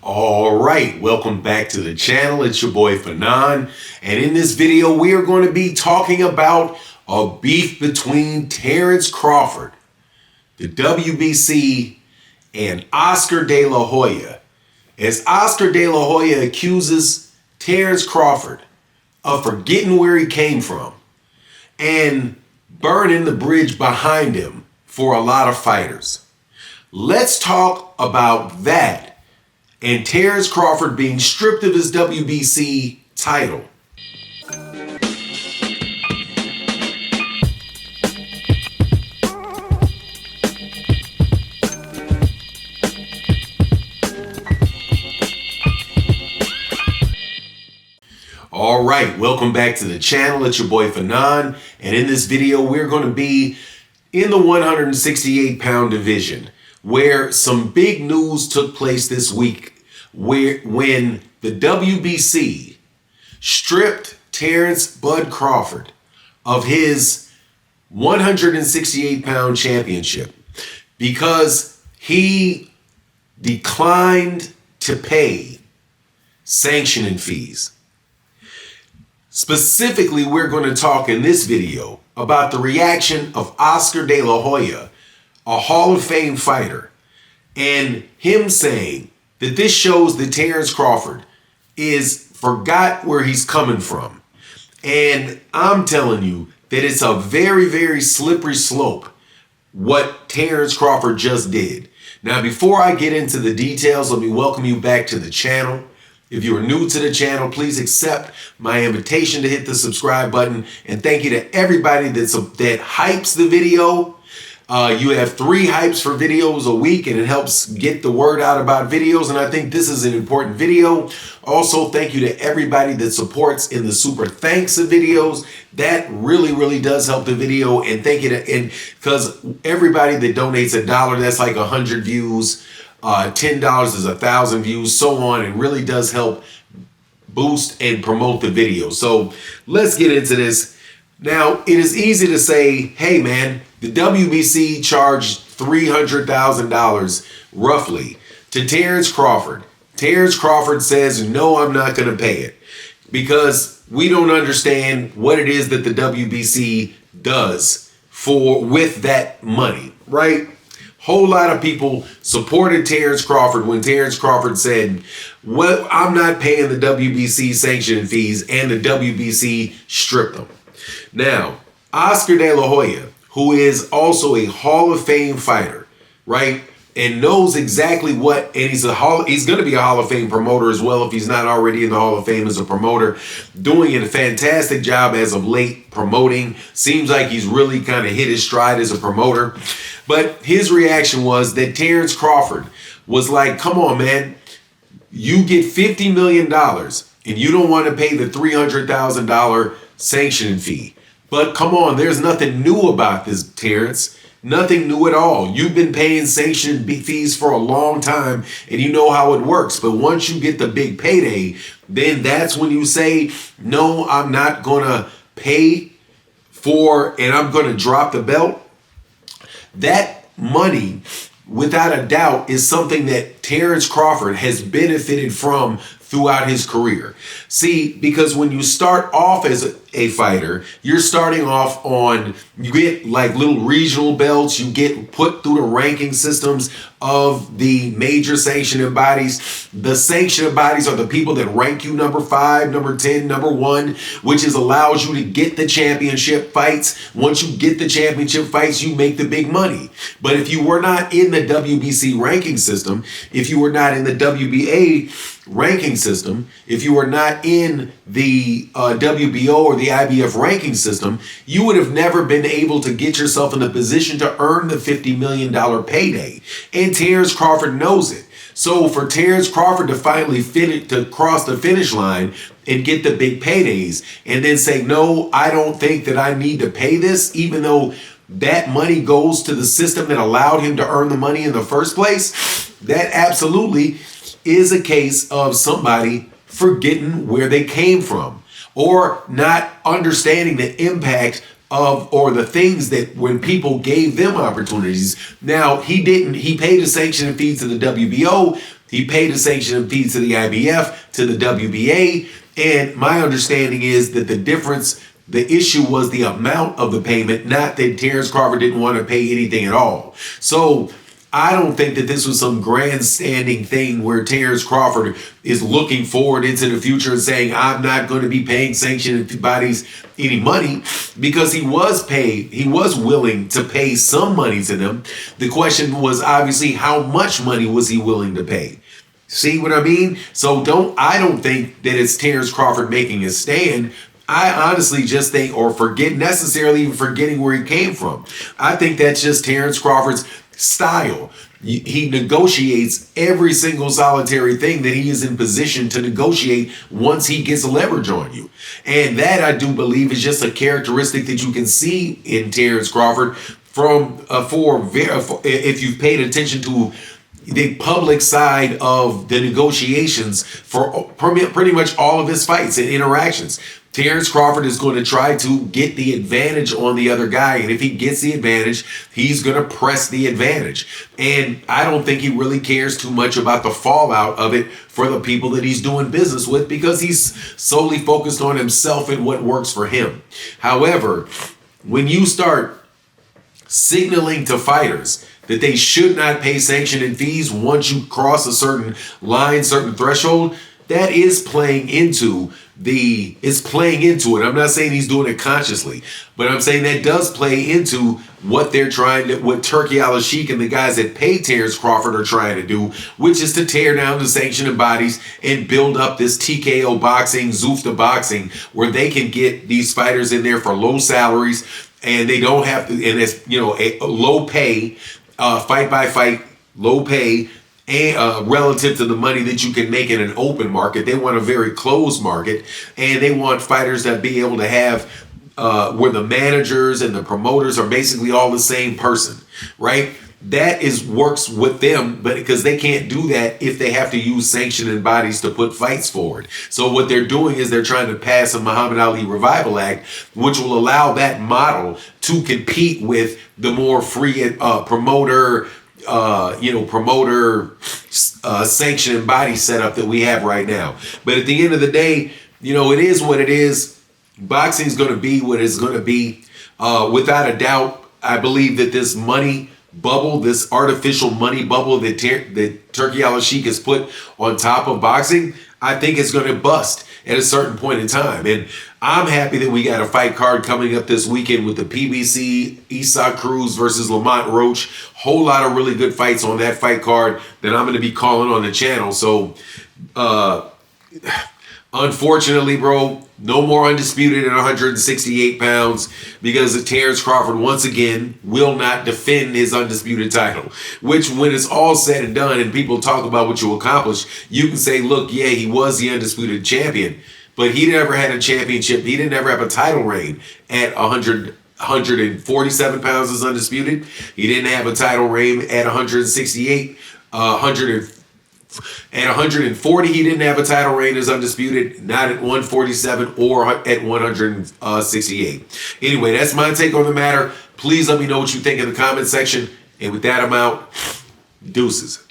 All right, welcome back to the channel. It's your boy Fanon, and in this video we are going to be talking about a beef between Terence Crawford, the WBC, and Oscar De La Hoya, as Oscar De La Hoya accuses Terence Crawford of forgetting where he came from and burning the bridge behind him for a lot of fighters. Let's talk about that and Terence Crawford being stripped of his WBC title. All right, welcome back to the channel. It's your boy Fanon, and in this video we're going to be in the 168-pound division, where some big news took place this week when the WBC stripped Terence Bud Crawford of his 168-pound championship because he declined to pay sanctioning fees. Specifically, we're going to talk in this video about the reaction of Oscar De La Hoya, a Hall of Fame fighter, and him saying that this shows that Terence Crawford forgot where he's coming from. And I'm telling you that it's a very, very slippery slope what Terence Crawford just did. Now, before I get into the details, let me welcome you back to the channel. If you are new to the channel, please accept my invitation to hit the subscribe button. And thank you to everybody that hypes the video. You have 3 hypes for videos a week, and it helps get the word out about videos. And I think this is an important video. Also, thank you to everybody that supports in the super thanks of videos. That really, really does help the video. And thank you because everybody that donates $1, that's like 100 views. $10 is 1,000 views, so on. It really does help boost and promote the video. So let's get into this. Now, it is easy to say, hey man, the WBC charged $300,000 roughly to Terence Crawford. Terence Crawford says, no, I'm not going to pay it because we don't understand what it is that the WBC does with that money, right? Whole lot of people supported Terence Crawford when Terence Crawford said, well, I'm not paying the WBC sanctioning fees, and the WBC stripped them. Now, Oscar De La Hoya, who is also a Hall of Fame fighter, right, and knows exactly what, and he's going to be a Hall of Fame promoter as well if he's not already in the Hall of Fame as a promoter, doing a fantastic job as of late promoting. Seems like he's really kind of hit his stride as a promoter. But his reaction was that Terence Crawford was like, come on, man, you get $50 million and you don't want to pay the $300,000 sanctioning fee. But come on, there's nothing new about this, Terence. Nothing new at all. You've been paying sanctioning fees for a long time and you know how it works. But once you get the big payday, then that's when you say, no, I'm not going to pay for, and I'm going to drop the belt. That money, without a doubt, is something that Terence Crawford has benefited from throughout his career. See, because when you start off as a fighter, you're starting off you get like little regional belts, you get put through the ranking systems of the major sanctioning bodies. The sanctioning bodies are the people that rank you number 5, number 10, number 1, which allows you to get the championship fights. Once you get the championship fights, you make the big money. But if you were not in the WBC ranking system, if you were not in the WBA ranking system, if you were not in the WBO or the IBF ranking system, you would have never been able to get yourself in a position to earn the $50 million payday. And Terence Crawford knows it. So for Terence Crawford to finally cross the finish line and get the big paydays and then say, no, I don't think that I need to pay this, even though that money goes to the system that allowed him to earn the money in the first place, that absolutely is a case of somebody forgetting where they came from or not understanding the impact of, or the things that when people gave them opportunities. Now, he paid a sanctioning fee to the WBO. He paid a sanctioning fee to the IBF, to the WBA, and my understanding is that the issue was the amount of the payment, not that Terence Crawford didn't want to pay anything at all. So I don't think that this was some grandstanding thing where Terence Crawford is looking forward into the future and saying, I'm not going to be paying sanctioning bodies any money, because he was willing to pay some money to them. The question was obviously how much money was he willing to pay? See what I mean? So I don't think that it's Terence Crawford making his stand. I honestly just think, or necessarily even forgetting where he came from. I think that's just Terence Crawford's style. He negotiates every single solitary thing that he is in position to negotiate once he gets leverage on you. And that, I do believe, is just a characteristic that you can see in Terence Crawford if you've paid attention to the public side of the negotiations for pretty much all of his fights and interactions. Terence Crawford is going to try to get the advantage on the other guy. And if he gets the advantage, he's going to press the advantage. And I don't think he really cares too much about the fallout of it for the people that he's doing business with, because he's solely focused on himself and what works for him. However, when you start signaling to fighters that they should not pay sanctioning fees once you cross a certain line, certain threshold, that is playing into it. I'm not saying he's doing it consciously, but I'm saying that does play into what Turki Al-Sheikh and the guys that pay Terence Crawford are trying to do, which is to tear down the sanctioning bodies and build up this TKO boxing, Zufta boxing, where they can get these fighters in there for low salaries, and they don't have to, and it's, a low pay, fight by fight, low pay, and relative to the money that you can make in an open market. They want a very closed market, and they want fighters that be able to have where the managers and the promoters are basically all the same person, right? That works with them, but because they can't do that if they have to use sanctioning bodies to put fights forward. So what they're doing is they're trying to pass a Muhammad Ali Revival Act, which will allow that model to compete with the more free promoter sanctioning body setup that we have right now. But at the end of the day, it is what it is. Boxing is going to be what it's going to be. Without a doubt, I believe that this money bubble, this artificial money bubble that Turki Al-Sheikh has put on top of boxing, I think it's going to bust at a certain point in time. And I'm happy that we got a fight card coming up this weekend with the PBC, Isaac Cruz versus Lamont Roach. Whole lot of really good fights on that fight card that I'm going to be calling on the channel. So, unfortunately, bro, no more undisputed at 168 pounds, because Terence Crawford, once again, will not defend his undisputed title. Which, when it's all said and done and people talk about what you accomplished, you can say, look, yeah, he was the undisputed champion, but he never had a championship. He didn't ever have a title reign at 147 pounds as undisputed. He didn't have a title reign at 168, at 140, he didn't have a title reign as undisputed, not at 147 or at 168. Anyway, that's my take on the matter. Please let me know what you think in the comment section. And with that, I'm out. Deuces.